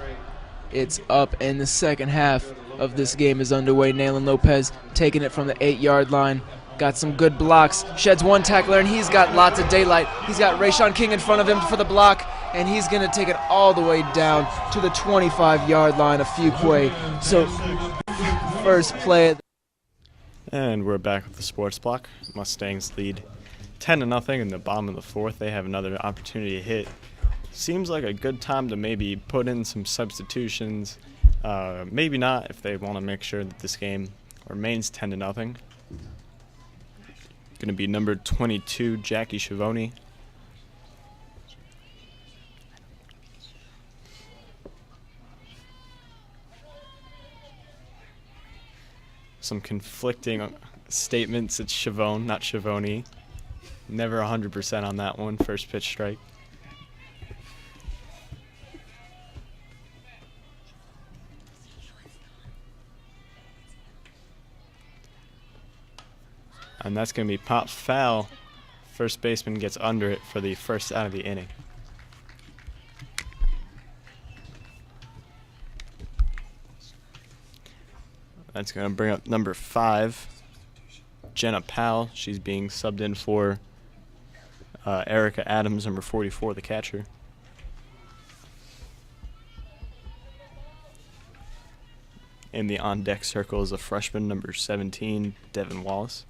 it's up, and the second half of this game is underway. Nayland Lopez taking it from the 8-yard line. Got some good blocks. Sheds one tackler, and he's got lots of daylight. He's got Rayshawn King in front of him for the block, and he's going to take it all the way down to the 25-yard line of Fuquay. So, first play. And we're back with the Sports Block. Mustangs lead 10-0 in the bottom of the 4th. They have another opportunity to hit. Seems like a good time to maybe put in some substitutions. Maybe not if they want to make sure that this game remains 10-0. Going to be number 22, Jackie Schiavone. Some conflicting statements. It's Schiavone, not Schiavone. Never 100% on that one. First pitch strike. And that's going to be popped foul. First baseman gets under it for the first out of the inning. That's going to bring up number 5, Jenna Powell. She's being subbed in for Erica Adams, number 44, the catcher. In the on-deck circle is a freshman, number 17, Devin Wallace.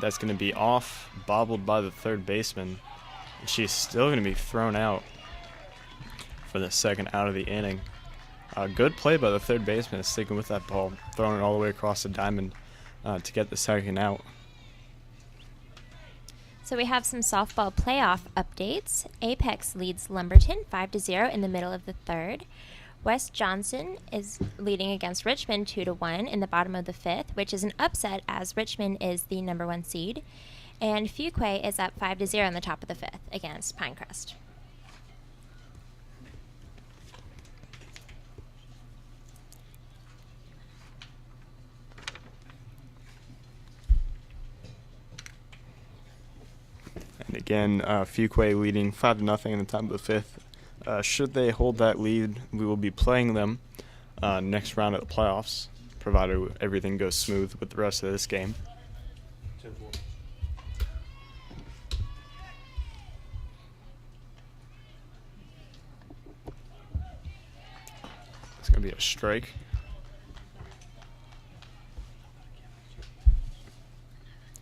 That's going to be off, bobbled by the third baseman. And she's still going to be thrown out for the second out of the inning. Good play by the third baseman, sticking with that ball, throwing it all the way across the diamond to get the second out. So we have some softball playoff updates. Apex leads Lumberton 5-0 in the middle of the 3rd. West Johnson is leading against Richmond 2-1 in the bottom of the 5th, which is an upset as Richmond is the number 1 seed. And Fuquay is up 5-0 in the top of the 5th against Pinecrest. And again, Fuquay leading 5-0 in the top of the 5th. Should they hold that lead, we will be playing them next round of the playoffs, provided everything goes smooth with the rest of this game. It's going to be a strike.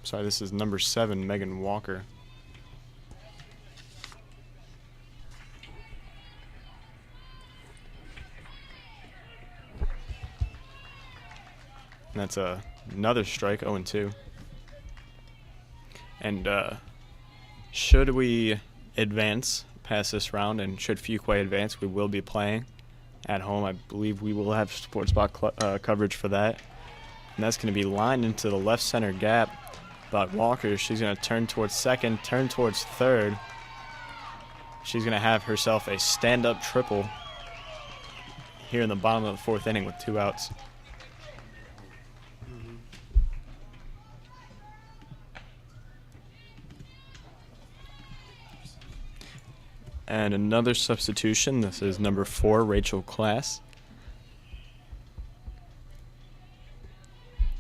Sorry, this is number 7, Megan Walker. And that's another strike, 0-2. And should we advance past this round, and should Fuquay advance, we will be playing at home. I believe we will have sports box coverage for that. And that's going to be lined into the left center gap by Walker. She's going to turn towards second, turn towards third. She's going to have herself a stand-up triple here in the bottom of the 4th inning with 2 outs. And another substitution. This is number 4, Rachel Class.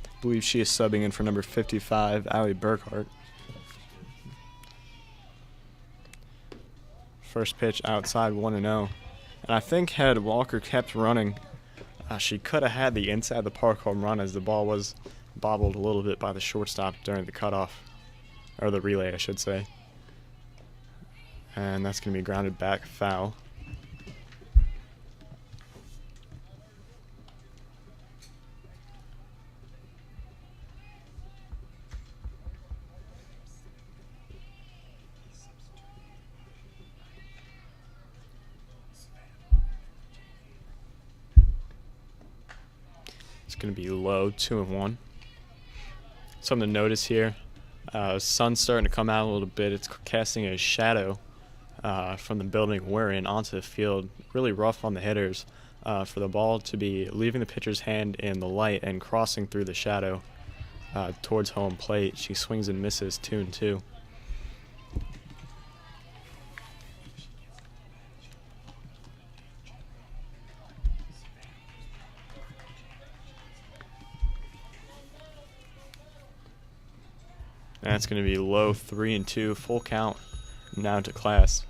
I believe she is subbing in for number 55, Allie Burkhart. First pitch outside, 1-0. And I think had Walker kept running, she could have had the inside the park home run, as the ball was bobbled a little bit by the shortstop during the cutoff, or the relay, I should say. And that's going to be grounded back, foul. It's going to be low, 2-1. Something to notice here. Sun's starting to come out a little bit. It's casting a shadow from the building we're in onto the field. Really rough on the hitters. For the ball to be leaving the pitcher's hand in the light and crossing through the shadow towards home plate. She swings and misses, 2-2. And that's going to be low, 3-2, full count now to Class.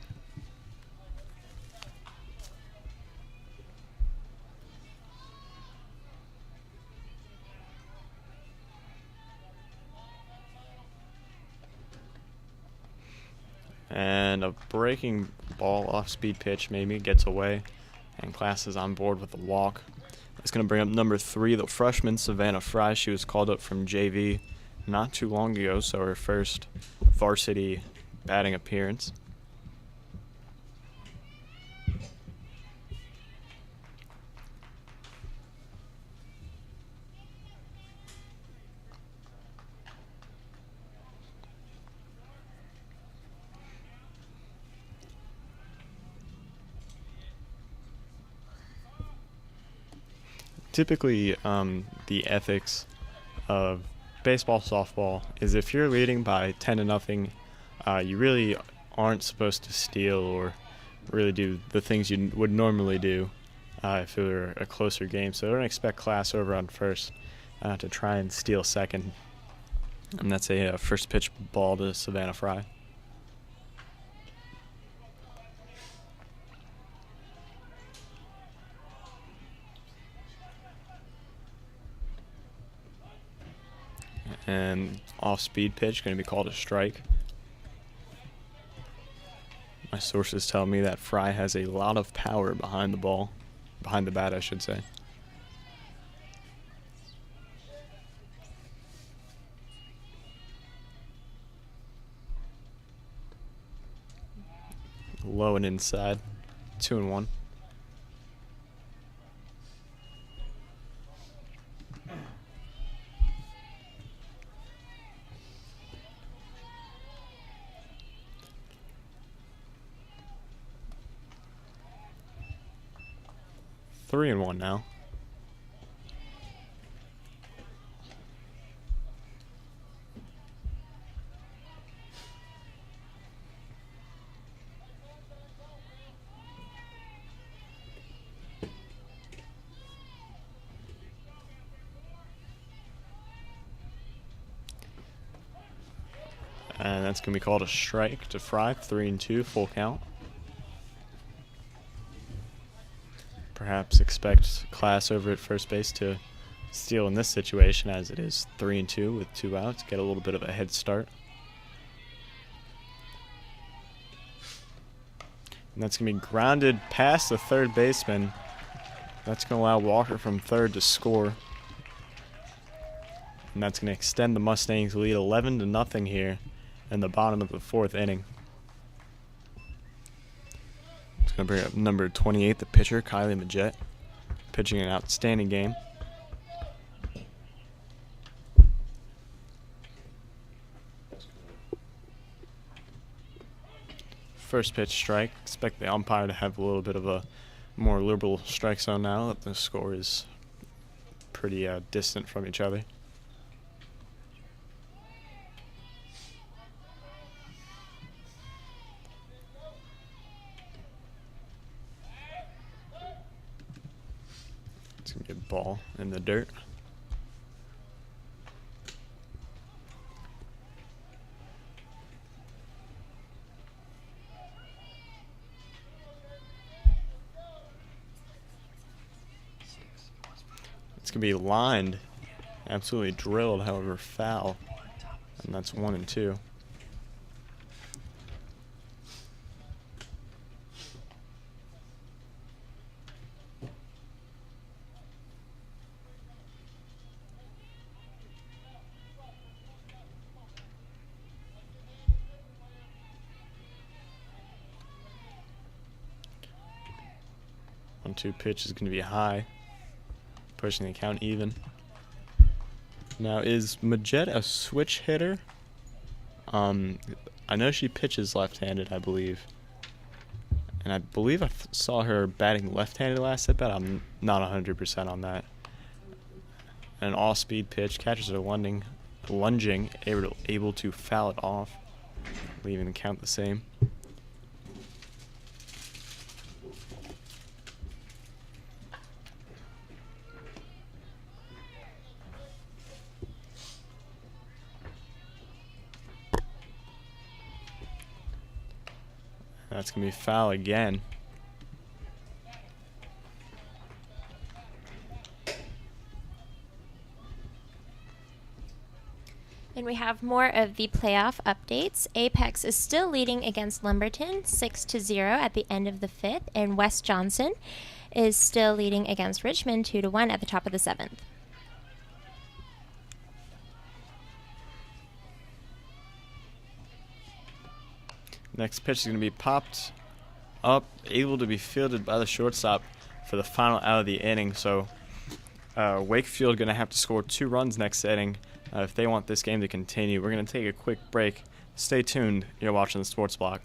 And a breaking ball off-speed pitch maybe gets away, and Class is on board with a walk. It's going to bring up number 3, the freshman Savannah Fry. She was called up from JV not too long ago, so her first varsity batting appearance. Typically, the ethics of baseball, softball is if you're leading by 10-0, you really aren't supposed to steal or really do the things you would normally do if it were a closer game. So don't expect Class over on first to try and steal second. And that's a first pitch ball to Savannah Fry. And off-speed pitch, going to be called a strike. My sources tell me that Fry has a lot of power behind the ball, behind the bat, I should say. Low and inside, 2-1. 3-1 now. And that's going to be called a strike to Fry. 3-2, full count. Perhaps expect Class over at first base to steal in this situation, as it is 3-2 with 2 outs. Get a little bit of a head start. And that's going to be grounded past the third baseman. That's going to allow Walker from third to score. And that's going to extend the Mustangs' lead 11-0 here in the bottom of the 4th inning. It's going to bring up number 28, the pitcher, Kylie Majette, pitching an outstanding game. First pitch strike. Expect the umpire to have a little bit of a more liberal strike zone now that the score is pretty distant from each other. It's going to be a ball in the dirt. It's going to be lined, absolutely drilled, however foul, and that's 1-2. One-two pitch is going to be high, pushing the count even. Now, is Majette a switch hitter? I know she pitches left-handed, I believe. And I believe I saw her batting left-handed last at bat. I'm not 100% on that. An all-speed pitch. Catchers are lunging, able to foul it off, leaving the count the same. That's going to be foul again. And we have more of the playoff updates. Apex is still leading against Lumberton 6-0 at the end of the 5th, and West Johnson is still leading against Richmond 2-1 at the top of the 7th. Next pitch is going to be popped up, able to be fielded by the shortstop for the final out of the inning. So Wakefield going to have to score 2 runs next inning if they want this game to continue. We're going to take a quick break. Stay tuned. You're watching the Sports Block.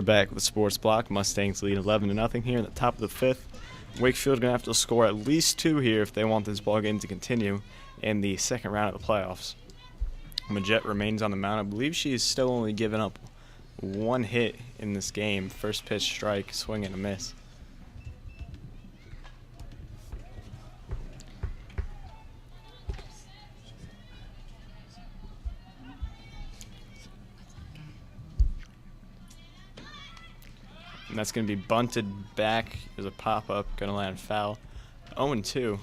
back with the sports block. Mustangs lead 11-0 here in the top of the fifth. Wakefield going to have to score at least 2 here if they want this ball game to continue in the second round of the playoffs. Majette remains on the mound. I believe she's still only given up 1 hit in this game. First pitch strike, swing and a miss. And that's going to be bunted back. There's a pop-up, going to land foul. 0-2.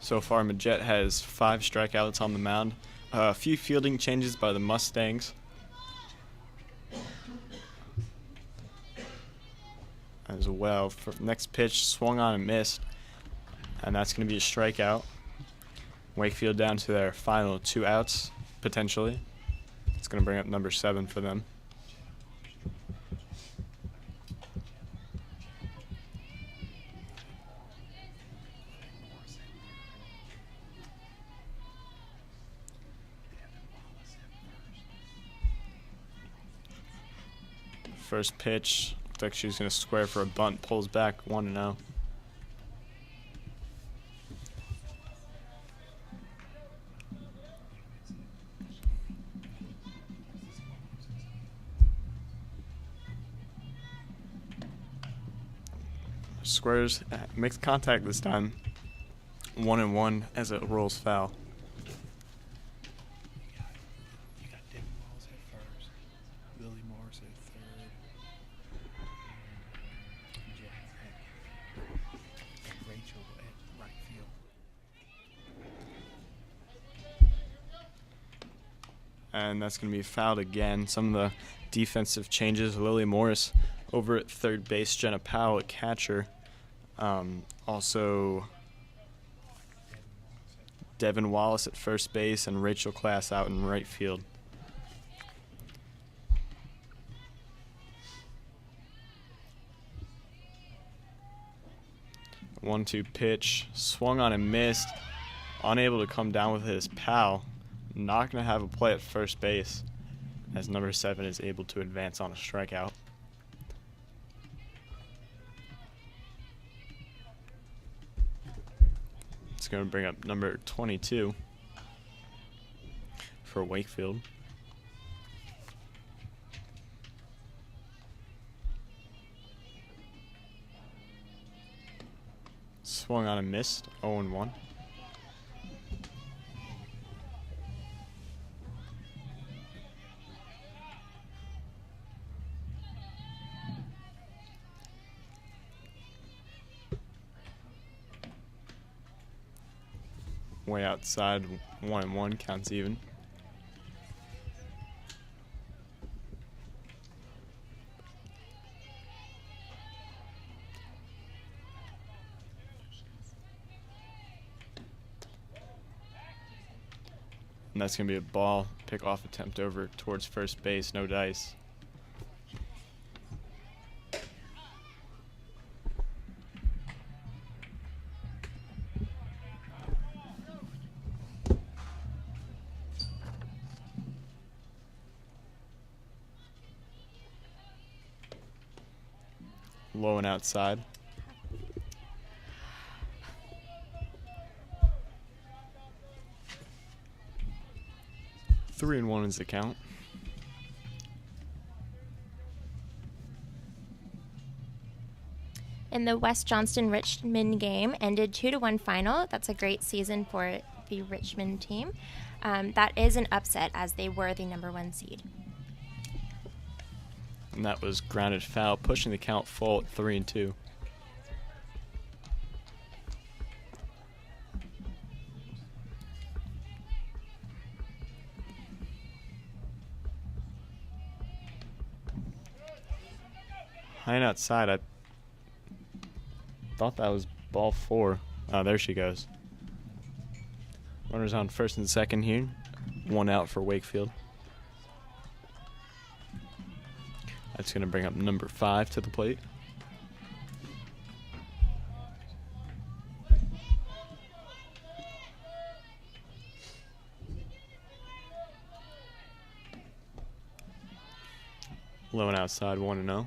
So far, Majette has 5 strikeouts on the mound. A few fielding changes by the Mustangs. As well, for next pitch, swung on and missed. And that's going to be a strikeout. Wakefield down to their final 2 outs, potentially. It's going to bring up number 7 for them. First pitch, looks like she's going to square for a bunt, pulls back 1-0. Squares, makes contact this time. 1-1 as it rolls foul. You got Dick Walls at first, Billy Morris at third, and Rachel at right field. And that's going to be fouled again. Some of the defensive changes. Lily Morris over at third base, Jenna Powell at catcher. Also, Devin Wallace at first base and Rachel Class out in right field. One-two pitch, swung on and missed. Unable to come down with his Powell. Not going to have a play at first base as number 7 is able to advance on a strikeout. It's going to bring up number 22 for Wakefield. Swung on and missed, 0-1. Way outside, 1-1, counts even. And that's going to be a ball, pick-off attempt over towards first base, no dice. Low and outside. Three and 1 is the count. In the West Johnston-Richmond game, ended 2-1 final. That's a great season for the Richmond team. That is an upset as they were the number 1 seed. And that was grounded foul, pushing the count full at 3-2. High and outside, I thought that was ball 4. Oh, there she goes. Runners on first and second here. 1 out for Wakefield. That's going to bring up number 5 to the plate. Low and outside, 1-0.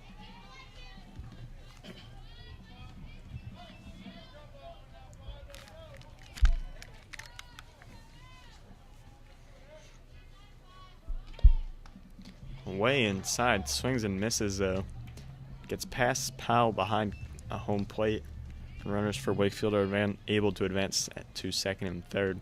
Way inside, swings and misses though. Gets past Powell behind a home plate. And runners for Wakefield are able to advance to second and third.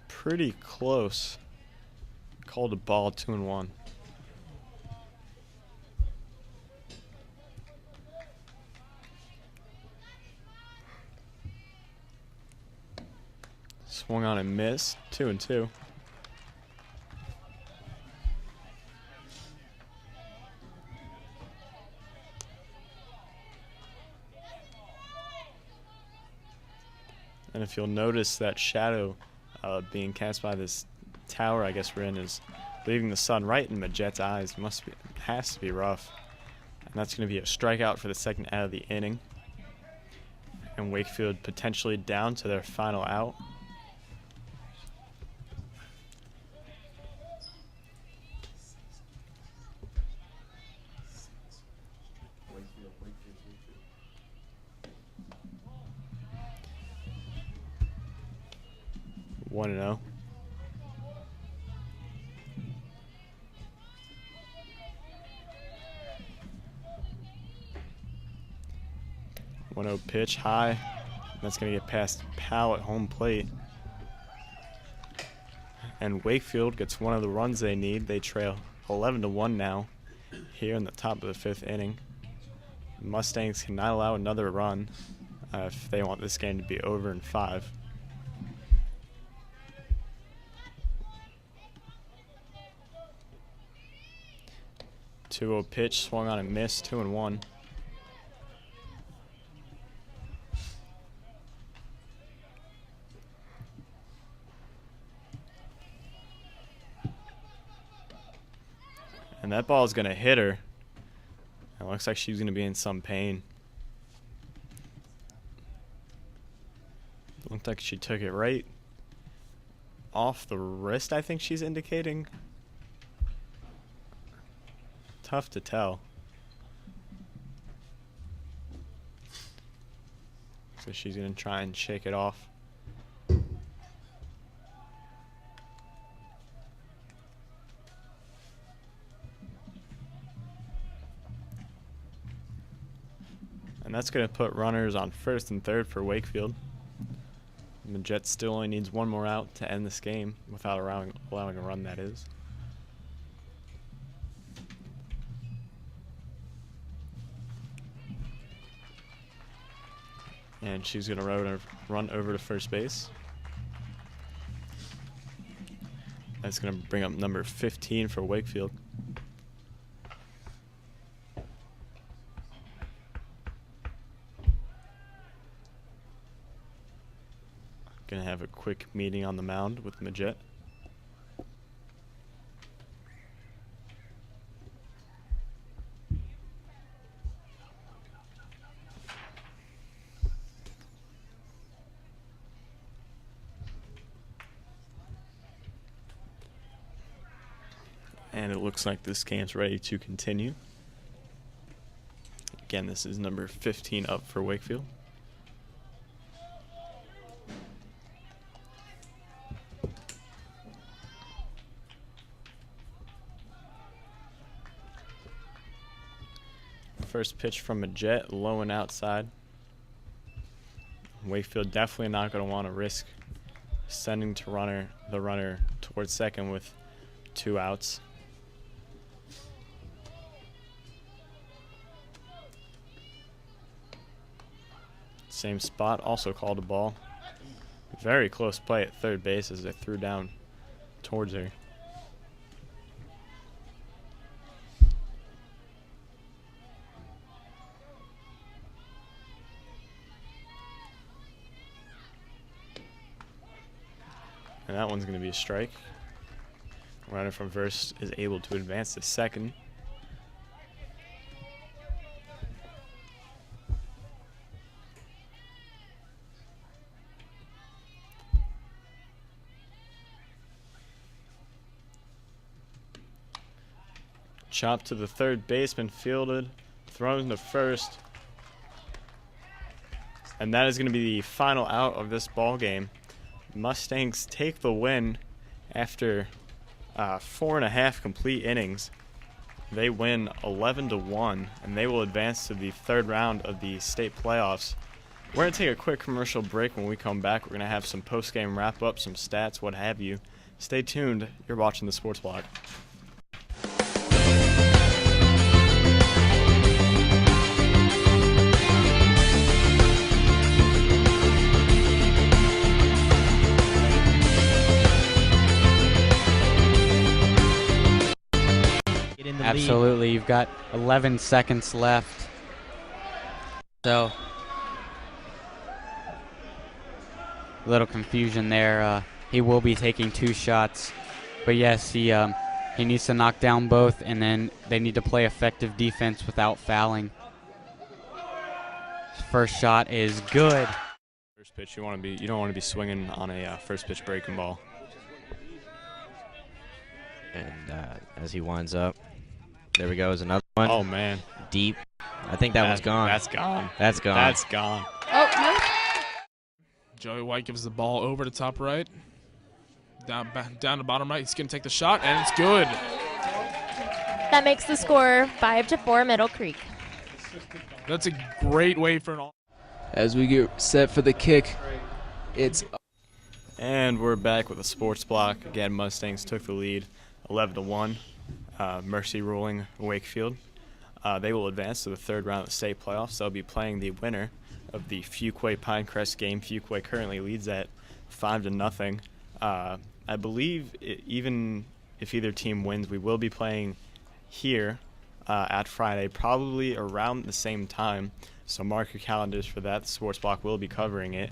Pretty close. Called a ball, 2-1. Swung on and missed, 2-2. And if you'll notice that shadow being cast by this tower I guess we're in is leaving the sun right in Majet's eyes. Has to be rough. And that's going to be a strikeout for the second out of the inning. And Wakefield potentially down to their final out. One and 0. Pitch high. That's going to get past Powell at home plate. And Wakefield gets one of the runs they need. They trail 11-1 now here in the top of the fifth inning. Mustangs cannot allow another run if they want this game to be over in 5. Pitch swung on and missed, 2-1. And that ball is going to hit her. It looks like she's going to be in some pain. Looked like she took it right off the wrist, I think she's indicating. Tough to tell. So she's going to try and shake it off. And that's going to put runners on first and third for Wakefield. And the Jets still only needs one more out to end this game without allowing a run, that is. And she's going to run over to first base. That's going to bring up number 15 for Wakefield. Going to have a quick meeting on the mound with Majet. And it looks like this game's ready to continue. Again, this is number 15 up for Wakefield. First pitch from Majet, low and outside. Wakefield definitely not going to want to risk sending the runner towards second with 2 outs. Same spot, also called a ball. Very close play at third base as they threw down towards her. And that one's going to be a strike. Runner from first is able to advance to second. Chop to the third baseman, fielded, thrown to first. And that is going to be the final out of this ball game. Mustangs take the win after 4.5 complete innings. They win 11-1, and they will advance to the third round of the state playoffs. We're going to take a quick commercial break. When we come back, we're going to have some post-game wrap-up, some stats, what have you. Stay tuned. You're watching the Sports Block. Absolutely. You've got 11 seconds left. So, a little confusion there. He will be taking 2 shots. But yes, he needs to knock down both, and then they need to play effective defense without fouling. His first shot is good. First pitch, you don't want to be swinging on a first pitch breaking ball. And as he winds up, there we go, is another one. Oh, man. Deep. I think that one's gone. That's gone. That's gone. That's gone. Oh, no. Joey White gives the ball over to top right. Down to bottom right. He's going to take the shot, and it's good. That makes the score 5-4 Middle Creek. That's a great way for an all. As we get set for the kick, it's And we're back with a sports block. Again, Mustangs took the lead 11-1. Mercy ruling Wakefield. They will advance to the third round of the state playoffs. They'll be playing the winner of the Fuquay-Pinecrest game. Fuquay currently leads at 5-0. I believe even if either team wins, we will be playing here at Friday, probably around the same time. So mark your calendars for that. The sports block will be covering it.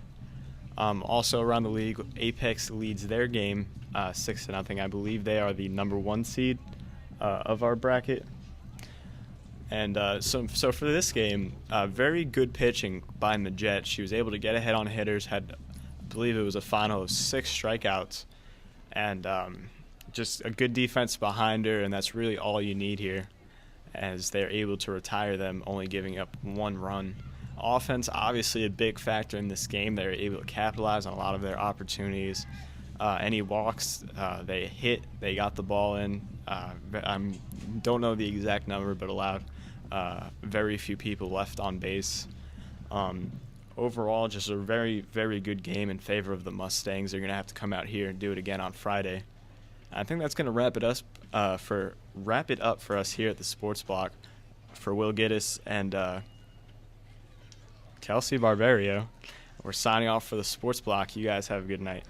Also around the league, Apex leads their game 6-0. I believe they are the number 1 seed of our bracket. And so for this game, very good pitching by Majette. She was able to get ahead on hitters, had, I believe it was a final of 6 strikeouts, and just a good defense behind her, and that's really all you need here, as they're able to retire them, only giving up 1 run. Offense, obviously a big factor in this game. They're able to capitalize on a lot of their opportunities. Any walks they hit, they got the ball in. I don't know the exact number, but allowed very few people left on base. Overall, just a very, very good game in favor of the Mustangs. They're going to have to come out here and do it again on Friday. I think that's going to wrap it up for us here at the Sports Block. For Will Giddis and Kelsey Barbario, we're signing off for the Sports Block. You guys have a good night.